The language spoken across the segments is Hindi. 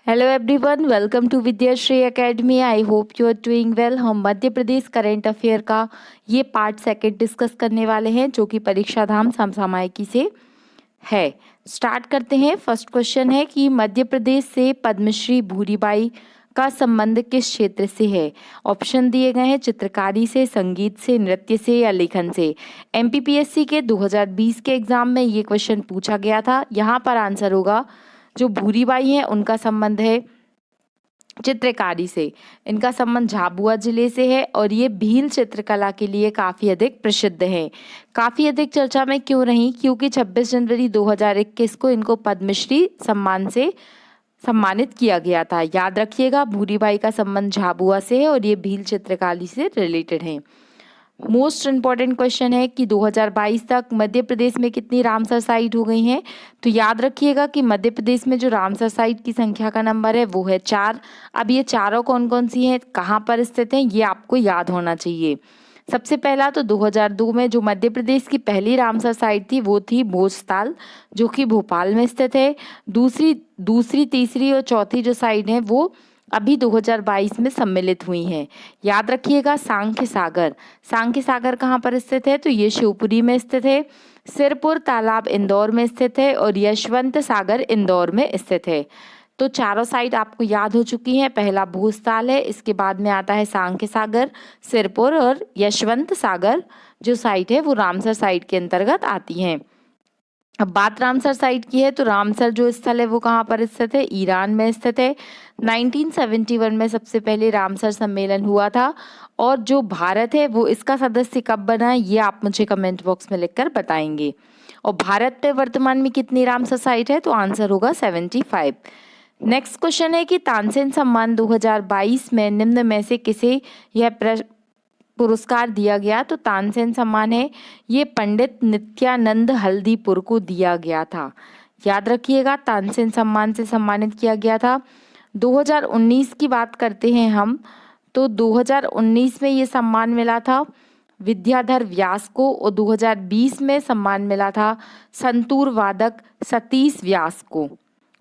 Hello everyone, welcome to Vidyashree academy. I hope you are doing well. हम मध्य प्रदेश करंट अफेयर का ये पार्ट सेकंड डिस्कस करने वाले हैं जो कि परीक्षा धाम समसामयिकी से है। स्टार्ट करते हैं। फर्स्ट क्वेश्चन है कि मध्य प्रदेश से पद्मश्री भूरीबाई का संबंध किस क्षेत्र से है। ऑप्शन दिए गए हैं चित्रकारी से, संगीत से, नृत्य से या लेखन से। एमपीपीएससी के 2020 के एग्जाम में ये क्वेश्चन पूछा गया था। यहाँ पर आंसर होगा जो भूरीबाई हैं उनका संबंध है चित्रकारी से। इनका संबंध झाबुआ जिले से है और ये भील चित्रकला के लिए काफ़ी अधिक प्रसिद्ध है। काफ़ी अधिक चर्चा में क्यों रही? क्योंकि 26 जनवरी 2021 को इनको पद्मश्री सम्मान से सम्मानित किया गया था। याद रखिएगा, भूरीबाई का संबंध झाबुआ से है और ये भील चित्रकारी से रिलेटेड है। मोस्ट इम्पॉर्टेंट क्वेश्चन है कि 2022 तक मध्य प्रदेश में कितनी रामसर साइट हो गई हैं। तो याद रखिएगा कि मध्य प्रदेश में जो रामसर साइट की संख्या का नंबर है वो है 4। अब ये चारों कौन कौन सी हैं, कहाँ पर स्थित हैं, ये आपको याद होना चाहिए। सबसे पहला तो 2002 में जो मध्य प्रदेश की पहली रामसर साइट थी वो थी भोजताल, जो कि भोपाल में स्थित है। दूसरी तीसरी और चौथी जो साइट है वो अभी 2022 में सम्मिलित हुई हैं। याद रखिएगा, सांख्य सागर कहाँ पर स्थित है? तो ये शिवपुरी में स्थित है। सिरपुर तालाब इंदौर में स्थित है और यशवंत सागर इंदौर में स्थित है। तो चारों साइट आपको याद हो चुकी हैं। पहला भूस्थाल है, इसके बाद में आता है सांख्य सागर, सिरपुर और यशवंत सागर जो साइट है वो रामसर साइट के अंतर्गत आती हैं। अब बात रामसर साइट की है तो रामसर जो स्थल है वो कहाँ पर स्थित है? ईरान में स्थित है। 1971 में सबसे पहले रामसर सम्मेलन हुआ था और जो भारत है वो इसका सदस्य कब बना है ये आप मुझे कमेंट बॉक्स में लिखकर बताएंगे। और भारत में वर्तमान में कितनी रामसर साइट है? तो आंसर होगा 75। नेक्स्ट क्वेश्चन है कि तानसेन सम्मान 2022 में निम्न में से किसे यह पुरस्कार दिया गया? तो तानसेन सम्मान है ये पंडित नित्यानंद हल्दीपुर को दिया गया था। याद रखिएगा, तानसेन सम्मान से सम्मानित किया गया था। 2019 की बात करते हैं हम, तो 2019 में ये सम्मान मिला था विद्याधर व्यास को और 2020 में सम्मान मिला था संतूर वादक सतीश व्यास को।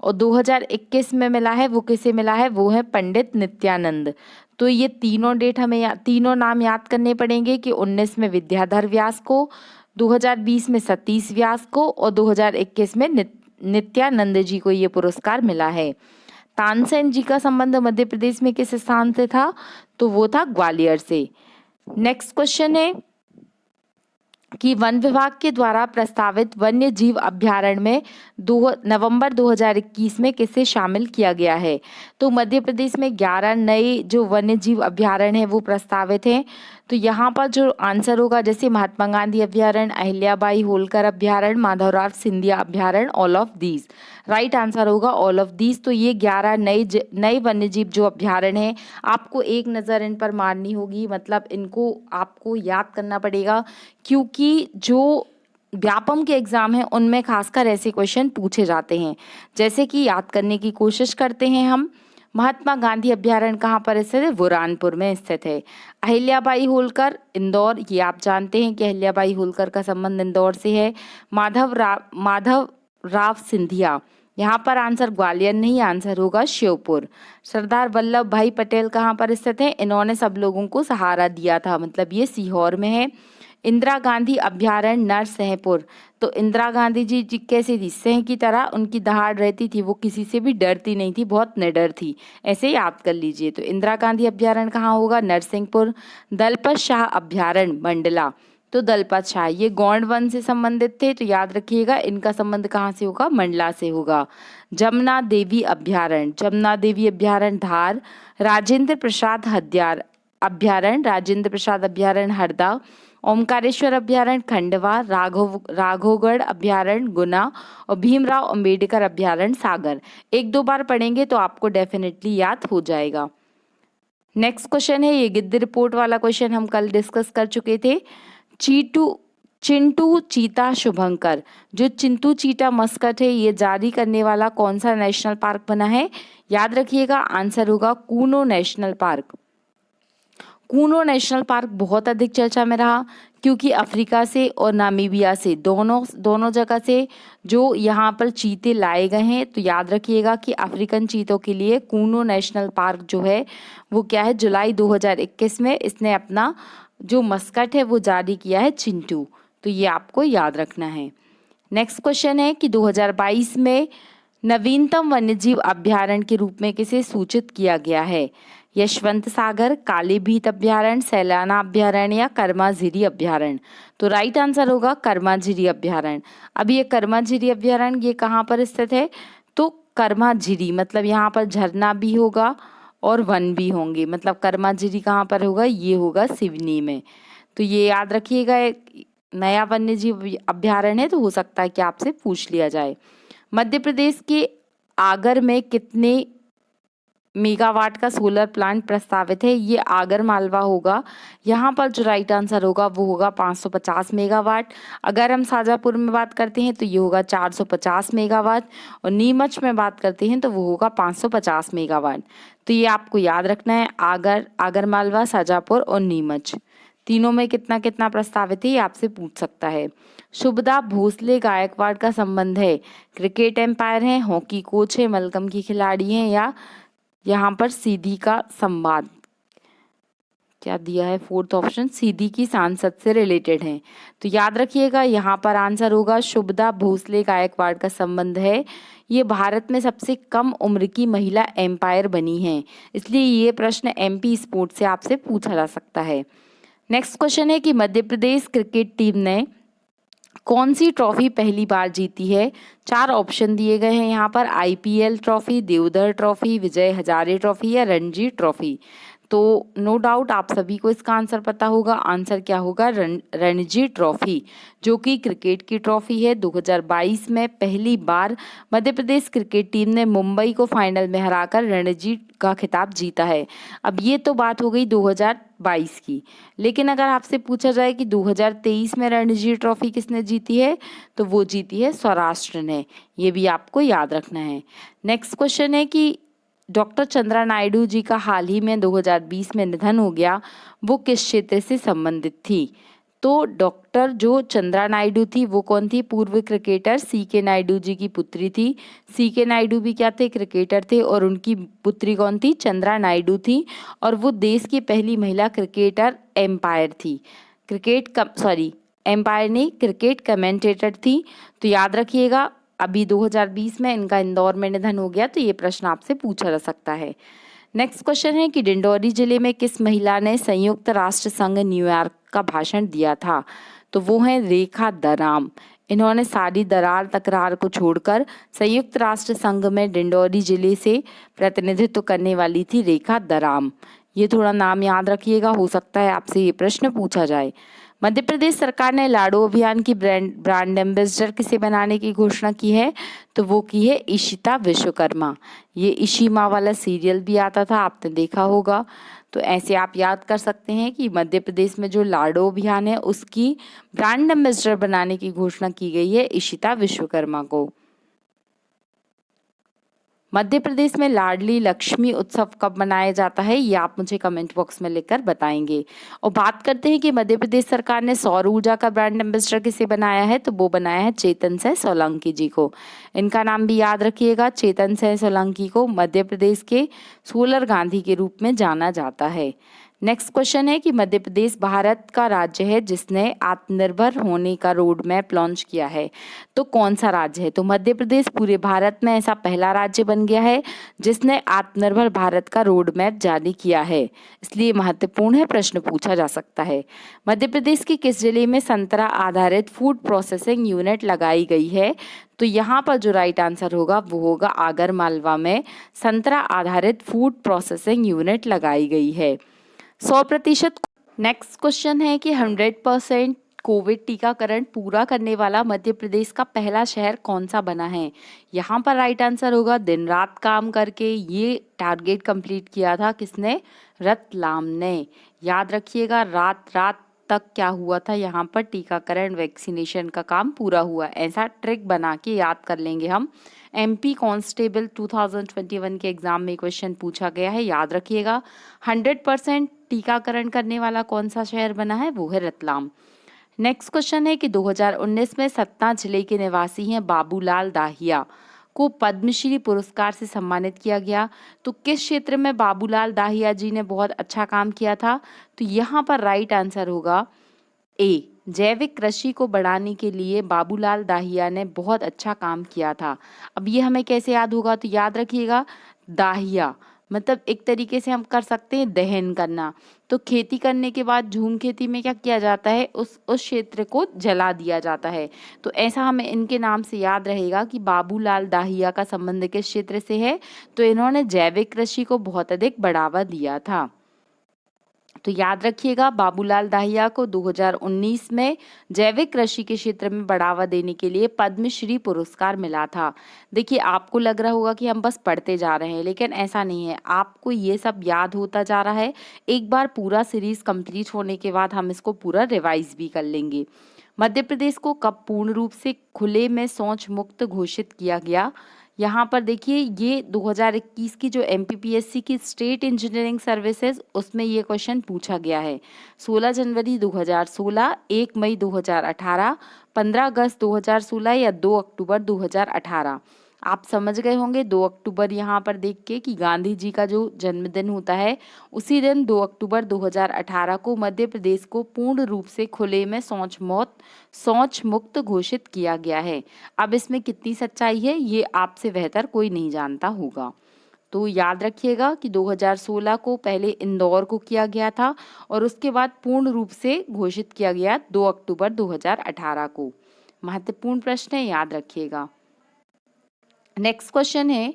और 2021 में मिला है, वो किसे मिला है? वो है पंडित नित्यानंद। तो ये तीनों डेट हमें तीनों नाम याद करने पड़ेंगे कि 19 में विद्याधर व्यास को, 2020 में सतीश व्यास को और 2021 में नित्यानंद जी को ये पुरस्कार मिला है। तानसेन जी का संबंध मध्य प्रदेश में किस स्थान से था? तो वो था ग्वालियर से। नेक्स्ट क्वेश्चन है कि वन विभाग के द्वारा प्रस्तावित वन्य जीव अभ्यारण्य में नवंबर 2021 में किसे शामिल किया गया है? तो मध्य प्रदेश में 11 नए जो वन्य जीव अभ्यारण्य हैं वो प्रस्तावित हैं। तो यहाँ पर जो आंसर होगा, जैसे महात्मा गांधी अभ्यारण्य, अहिल्याबाई होलकर अभ्यारण्य, माधवराव सिंधिया अभ्यारण्य, all of these. Right answer होगा ऑल ऑफ दीज। तो ये 11 नए वन्य जीव जो अभ्यारण्य हैं, आपको एक नज़र इन पर मारनी होगी, मतलब इनको आपको याद करना पड़ेगा क्योंकि जो व्यापम के एग्जाम हैं उनमें खासकर ऐसे क्वेश्चन पूछे जाते हैं। जैसे कि याद करने की कोशिश करते हैं हम। महात्मा गांधी अभ्यारण्य कहाँ पर स्थित है? बुरहानपुर में स्थित है। अहिल्याबाई होलकर इंदौर, ये आप जानते हैं कि अहिल्याबाई होलकर का संबंध इंदौर से है। माधव राव सिंधिया, यहाँ पर आंसर ग्वालियर नहीं, आंसर होगा श्योपुर। सरदार वल्लभ भाई पटेल कहाँ पर स्थित हैं? इन्होंने सब लोगों को सहारा दिया था, मतलब ये सीहोर में है। इंदिरा गांधी अभ्यारण्य नरसिंहपुर, तो इंदिरा गांधी जी कैसी थी? सिंह की तरह उनकी दहाड़ रहती थी, वो किसी से भी डरती नहीं थी, बहुत निडर थी, ऐसे याद कर लीजिए। तो इंदिरा गांधी अभ्यारण्य कहाँ होगा? नरसिंहपुर। दलपत शाह अभ्यारण्य मंडला, तो दलपत शाह ये गौंड वन से संबंधित थे, तो याद रखिएगा इनका संबंध कहाँ से होगा? मंडला से होगा। जमुना देवी अभ्यारण्य धार। राजेंद्र प्रसाद अभ्यारण्य हरदा। ओमकारेश्वर अभ्यारण्य खंडवा। राघवगढ़ अभ्यारण्य गुना और भीमराव अंबेडकर अभ्यारण्य सागर। एक दो बार पढ़ेंगे तो आपको डेफिनेटली याद हो जाएगा। नेक्स्ट क्वेश्चन है, ये गिद्ध रिपोर्ट वाला क्वेश्चन हम कल डिस्कस कर चुके थे। चिंटू चीता शुभंकर, जो चिंटू चीता मस्कट है ये जारी करने वाला कौन सा नेशनल पार्क बना है? याद रखिएगा आंसर होगा Kuno national park. Kuno national park बहुत अधिक चर्चा में रहा क्योंकि अफ्रीका से और नामीबिया से दोनों जगह से जो यहाँ पर चीते लाए गए हैं। तो याद रखिएगा कि अफ्रीकन चीतों के लिए कूनो नेशनल पार्क जो है वो क्या है, जुलाई 2021 में इसने अपना जो मस्कट है वो जारी किया है, चिंटू। तो ये आपको याद रखना है। नेक्स्ट क्वेश्चन है कि 2022 में नवीनतम वन्यजीव अभ्यारण्य के रूप में किसे सूचित किया गया है? यशवंत सागर, कालीभीत अभ्यारण्य, सैलाना अभ्यारण्य या कर्माझिरी अभ्यारण्य? तो राइट आंसर होगा कर्माझिरी अभ्यारण्य। अब ये कर्माझिरी अभ्यारण्य ये कहाँ पर स्थित है? तो कर्माझिरी मतलब यहाँ पर झरना भी होगा और वन भी होंगे। मतलब कर्माझिरी कहाँ पर होगा? ये होगा सिवनी में। तो ये याद रखिएगा, नया वन्यजीव अभ्यारण्य है तो हो सकता है कि आपसे पूछ लिया जाए। मध्य प्रदेश के आगर में कितने मेगावाट का सोलर प्लांट प्रस्तावित है? ये आगर मालवा होगा। यहाँ पर जो राइट आंसर होगा वो होगा 550 मेगावाट। अगर हम शाजापुर में बात करते हैं तो ये होगा 450 मेगावाट और नीमच में बात करते हैं तो वो होगा 550 मेगावाट। तो ये आपको याद रखना है, आगर मालवा, शाजापुर और नीमच तीनों में कितना कितना प्रस्तावित है ये आपसे पूछ सकता है। शुभदा भोसले गायकवाड़ का संबंध है? क्रिकेट एम्पायर है, हॉकी कोच है, मलकम की खिलाड़ी है या यहाँ पर सीधी का संवाद? क्या दिया है फोर्थ ऑप्शन? सीधी की सांसद से रिलेटेड है। तो याद रखिएगा यहाँ पर आंसर होगा शुभदा भोसले गायकवाड़ का संबंध है। ये भारत में सबसे कम उम्र की महिला एम्पायर बनी है, इसलिए ये प्रश्न MP स्पोर्ट्स से आपसे पूछा जा सकता है। नेक्स्ट क्वेश्चन है कि मध्य प्रदेश क्रिकेट टीम ने कौन सी ट्रॉफी पहली बार जीती है? 4 ऑप्शन दिए गए हैं यहाँ पर, IPL trophy, Deodhar trophy, Vijay Hazare trophy या रणजी ट्रॉफी। तो नो डाउट आप सभी को इसका आंसर पता होगा। आंसर क्या होगा? रणजी ट्रॉफी, जो कि क्रिकेट की ट्रॉफी है। 2022 में पहली बार मध्य प्रदेश क्रिकेट टीम ने मुंबई को फाइनल में हराकर रणजी का खिताब जीता है। अब ये तो बात हो गई 2022 की, लेकिन अगर आपसे पूछा जाए कि 2023 में रणजी ट्रॉफी किसने जीती है, तो वो जीती है सौराष्ट्र ने। ये भी आपको याद रखना है। नेक्स्ट क्वेश्चन है कि डॉक्टर चंद्रा नायडू जी का हाल ही में 2020 में निधन हो गया, वो किस क्षेत्र से संबंधित थी? तो डॉक्टर जो चंद्रा नायडू थी वो कौन थी? पूर्व क्रिकेटर CK नायडू जी की पुत्री थी। CK नायडू भी क्या थे? क्रिकेटर थे और उनकी पुत्री कौन थी? चंद्रा नायडू थी और वो देश की पहली महिला क्रिकेटर एम्पायर थी। एम्पायर नहीं, क्रिकेट कमेंटेटर थी। तो याद रखिएगा अभी 2020 में इनका इंदौर में निधन हो गया, तो ये प्रश्न आपसे पूछा जा सकता है। नेक्स्ट क्वेश्चन है कि डिंडौरी जिले में किस महिला ने संयुक्त राष्ट्र संघ न्यूयॉर्क का भाषण दिया था? तो वो है रेखा दराम। इन्होंने सारी दरार तकरार को छोड़कर संयुक्त राष्ट्र संघ में डिंडौरी जिले से प्रतिनिधित्व करने वाली थी रेखा दराम। ये थोड़ा नाम याद रखिएगा, हो सकता है आपसे ये प्रश्न पूछा जाए। मध्य प्रदेश सरकार ने लाडो अभियान की ब्रांड एम्बेसडर किसे बनाने की घोषणा की है? तो वो की है इशिता विश्वकर्मा। ये इशी माँ वाला सीरियल भी आता था, आपने देखा होगा। तो ऐसे आप याद कर सकते हैं कि मध्य प्रदेश में जो लाडो अभियान है उसकी ब्रांड एम्बेसडर बनाने की घोषणा की गई है इशिता विश्वकर्मा को। मध्य प्रदेश में लाडली लक्ष्मी उत्सव कब मनाया जाता है? ये आप मुझे कमेंट बॉक्स में लिखकर बताएंगे। और बात करते हैं कि मध्य प्रदेश सरकार ने सौर ऊर्जा का ब्रांड एम्बेसडर किसे बनाया है? तो वो बनाया है चेतन सिंह सोलंकी जी को। इनका नाम भी याद रखिएगा, चेतन सिंह सोलंकी को मध्य प्रदेश के सोलर गांधी के रूप में जाना जाता है। नेक्स्ट क्वेश्चन है कि मध्य प्रदेश भारत का राज्य है जिसने आत्मनिर्भर होने का रोड मैप लॉन्च किया है, तो कौन सा राज्य है? तो मध्य प्रदेश पूरे भारत में ऐसा पहला राज्य बन गया है जिसने आत्मनिर्भर भारत का रोड मैप जारी किया है, इसलिए महत्वपूर्ण है, प्रश्न पूछा जा सकता है। मध्य प्रदेश के किस जिले में संतरा आधारित फूड प्रोसेसिंग यूनिट लगाई गई है? तो यहाँ पर जो राइट आंसर होगा वो होगा आगर मालवा में संतरा आधारित फूड प्रोसेसिंग यूनिट लगाई गई है। 100%। नेक्स्ट क्वेश्चन है कि 100% कोविड टीकाकरण पूरा करने वाला मध्य प्रदेश का पहला शहर कौन सा बना है? यहाँ पर राइट आंसर होगा दिन रात काम करके ये टारगेट कंप्लीट किया था किसने? रतलाम ने। याद रखिएगा, रात रात तक क्या हुआ था, यहाँ पर टीकाकरण वैक्सीनेशन का काम पूरा हुआ। ऐसा ट्रिक बना के याद कर लेंगे हम। MP कांस्टेबल 2021 के एग्जाम में क्वेश्चन पूछा गया है, याद रखिएगा। 100% टीकाकरण करने वाला कौन सा शहर बना है, वो है रतलाम। नेक्स्ट क्वेश्चन है कि 2019 में सतना जिले के निवासी हैं बाबूलाल दाहिया को पद्मश्री पुरस्कार से सम्मानित किया गया। तो किस क्षेत्र में बाबूलाल दाहिया जी ने बहुत अच्छा काम किया था, तो यहाँ पर राइट आंसर होगा ए, जैविक कृषि को बढ़ाने के लिए बाबूलाल दाहिया ने बहुत अच्छा काम किया था। अब ये हमें कैसे याद होगा, तो याद रखिएगा दाहिया मतलब एक तरीके से हम कर सकते हैं दहन करना। तो खेती करने के बाद झूम खेती में क्या किया जाता है, उस क्षेत्र को जला दिया जाता है। तो ऐसा हमें इनके नाम से याद रहेगा कि बाबूलाल दाहिया का संबंध किस क्षेत्र से है, तो इन्होंने जैविक कृषि को बहुत अधिक बढ़ावा दिया था। तो याद रखिएगा बाबूलाल दाहिया को 2019 में जैविक कृषि के क्षेत्र में बढ़ावा देने के लिए पद्मश्री पुरस्कार मिला था। देखिए आपको लग रहा होगा कि हम बस पढ़ते जा रहे हैं, लेकिन ऐसा नहीं है, आपको ये सब याद होता जा रहा है। एक बार पूरा सीरीज कंप्लीट होने के बाद हम इसको पूरा रिवाइज भी कर लेंगे। मध्य प्रदेश को कब पूर्ण रूप से खुले में शौच मुक्त घोषित किया गया, यहाँ पर देखिए ये 2021 की जो MPPSC की स्टेट इंजीनियरिंग सर्विसेज उसमें ये क्वेश्चन पूछा गया है। 16 जनवरी 2016, 1 मई 2018, 15 अगस्त 2016 या 2 अक्टूबर 2018। आप समझ गए होंगे 2 अक्टूबर यहाँ पर देख के कि गांधी जी का जो जन्मदिन होता है उसी दिन 2 अक्टूबर 2018 को मध्य प्रदेश को पूर्ण रूप से खुले में शौच मुक्त घोषित किया गया है। अब इसमें कितनी सच्चाई है ये आपसे बेहतर कोई नहीं जानता होगा। तो याद रखिएगा कि 2016 को पहले इंदौर को किया गया था और उसके बाद पूर्ण रूप से घोषित किया गया 2 अक्टूबर 2018 को। महत्वपूर्ण प्रश्न है, याद रखिएगा। नेक्स्ट क्वेश्चन है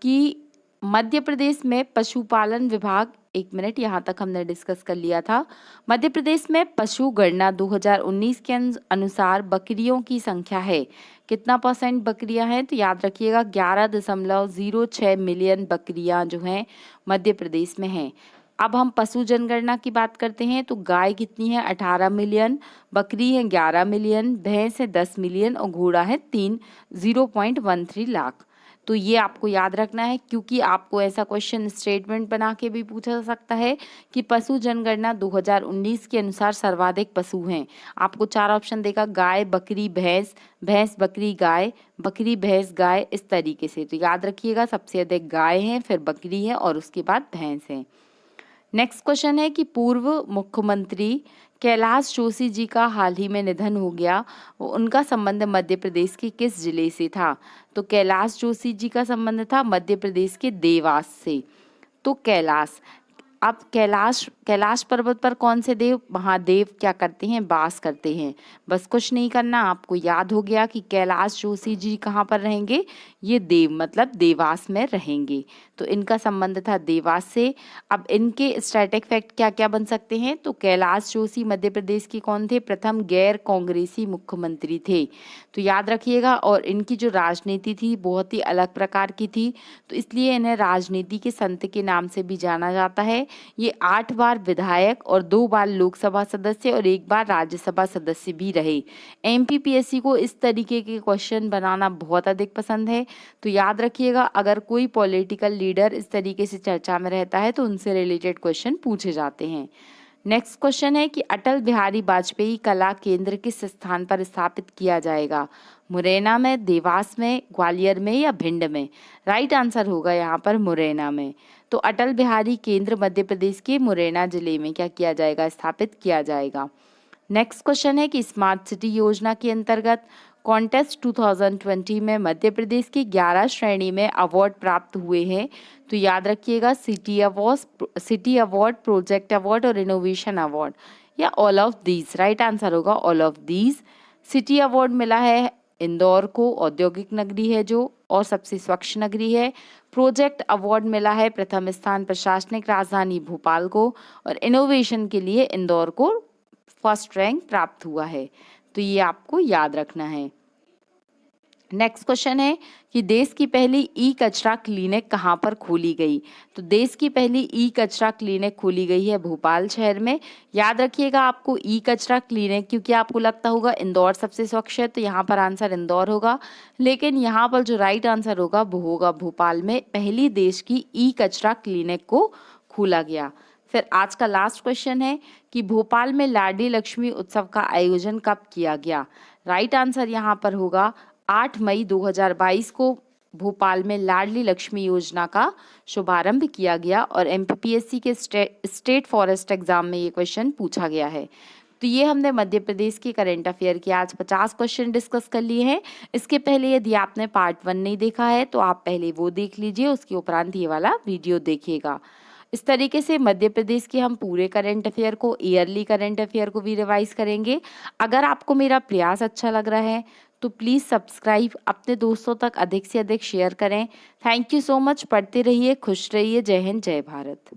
कि मध्य प्रदेश में पशुपालन विभाग, एक मिनट यहाँ तक हमने डिस्कस कर लिया था। मध्य प्रदेश में पशु गणना 2019 के अनुसार बकरियों की संख्या है, कितना % बकरियां हैं, तो याद रखिएगा 11.06 मिलियन बकरियां जो हैं मध्य प्रदेश में हैं। अब हम पशु जनगणना की बात करते हैं तो गाय कितनी है 18 मिलियन, बकरी है 11 मिलियन, भैंस है 10 मिलियन और घोड़ा है 0.13 लाख। तो ये आपको याद रखना है क्योंकि आपको ऐसा क्वेश्चन स्टेटमेंट बना के भी पूछा जा सकता है कि पशु जनगणना 2019 के अनुसार सर्वाधिक पशु हैं। आपको 4 ऑप्शन देगा, गाय बकरी भैंस, भैंस बकरी गाय, बकरी भैंस गाय, इस तरीके से। तो याद रखिएगा सबसे अधिक गाय हैं, फिर बकरी है और उसके बाद भैंस है। नेक्स्ट क्वेश्चन है कि पूर्व मुख्यमंत्री कैलाश जोशी जी का हाल ही में निधन हो गया, उनका संबंध मध्य प्रदेश के किस जिले से था, तो कैलाश जोशी जी का संबंध था मध्य प्रदेश के देवास से। तो कैलाश, अब कैलाश पर्वत पर कौन से देव महादेव क्या करते हैं, वास करते हैं। बस कुछ नहीं करना, आपको याद हो गया कि कैलाश जोशी जी कहाँ पर रहेंगे, ये देव मतलब देवास में रहेंगे। तो इनका संबंध था देवास से। अब इनके स्टैटिक फैक्ट क्या क्या बन सकते हैं, तो कैलाश जोशी मध्य प्रदेश के कौन थे, प्रथम गैर कांग्रेसी मुख्यमंत्री थे। तो याद रखिएगा, और इनकी जो राजनीति थी बहुत ही अलग प्रकार की थी, तो इसलिए इन्हें राजनीति के संत के नाम से भी जाना जाता है। ये 8 बार विधायक और 2 बार लोकसभा सदस्य और 1 बार राज्यसभा सदस्य भी रहे। MPPSC को इस तरीके के क्वेश्चन बनाना बहुत अधिक पसंद है। तो याद रखिएगा अगर कोई पॉलिटिकल लीडर इस तरीके से चर्चा में रहता है तो उनसे रिलेटेड क्वेश्चन पूछे जाते हैं। नेक्स्ट क्वेश्चन है कि अटल बिहारी वाजपेयी कला केंद्र किस स्थान पर स्थापित किया जाएगा, मुरैना में, देवास में, ग्वालियर में या भिंड में। राइट आंसर होगा यहाँ पर मुरैना में। तो अटल बिहारी केंद्र मध्य प्रदेश के मुरैना जिले में क्या किया जाएगा, स्थापित किया जाएगा। नेक्स्ट क्वेश्चन है कि स्मार्ट सिटी योजना के अंतर्गत कॉन्टेस्ट 2020 में मध्य प्रदेश की 11 श्रेणी में अवार्ड प्राप्त हुए हैं। तो याद रखिएगा सिटी अवार्ड, प्रोजेक्ट अवार्ड और इनोवेशन अवार्ड, या all of these. Right answer होगा all of these. City award मिला है इंदौर को, औद्योगिक नगरी है जो, और सबसे स्वच्छ नगरी है। प्रोजेक्ट अवार्ड मिला है प्रथम स्थान प्रशासनिक राजधानी भोपाल को, और इनोवेशन के लिए इंदौर को फर्स्ट रैंक प्राप्त हुआ है। तो ये आपको याद रखना है। नेक्स्ट क्वेश्चन है कि देश की पहली ई कचरा क्लिनिक कहाँ पर खोली गई। तो देश की पहली ई कचरा क्लिनिक खोली गई है भोपाल शहर में। याद रखिएगा आपको ई कचरा क्लिनिक, क्योंकि आपको लगता होगा इंदौर सबसे स्वच्छ है, तो यहाँ पर आंसर इंदौर होगा, लेकिन यहाँ पर जो राइट आंसर होगा वो होगा भोपाल में पहली देश की ई कचरा क्लिनिक को खोला गया। फिर आज का लास्ट क्वेश्चन है कि भोपाल में लाडली लक्ष्मी उत्सव का आयोजन कब किया गया। राइट आंसर यहाँ पर होगा 8 मई 2022 को भोपाल में लाडली लक्ष्मी योजना का शुभारंभ किया गया और एमपीपीएससी के स्टेट फॉरेस्ट एग्जाम में ये क्वेश्चन पूछा गया है। तो ये हमने मध्य प्रदेश की करंट अफेयर के आज 50 क्वेश्चन डिस्कस कर लिए हैं। इसके पहले यदि आपने पार्ट 1 नहीं देखा है तो आप पहले वो देख लीजिए, उसके उपरांत ये वाला वीडियो देखिएगा। इस तरीके से मध्य प्रदेश के हम पूरे करंट अफेयर को, ईयरली करंट अफेयर को भी रिवाइज करेंगे। अगर आपको मेरा प्रयास अच्छा लग रहा है तो प्लीज़ सब्सक्राइब, अपने दोस्तों तक अधिक से अधिक शेयर करें। Thank you so much. पढ़ते रहिए, खुश रहिए। जय हिंद, जय भारत।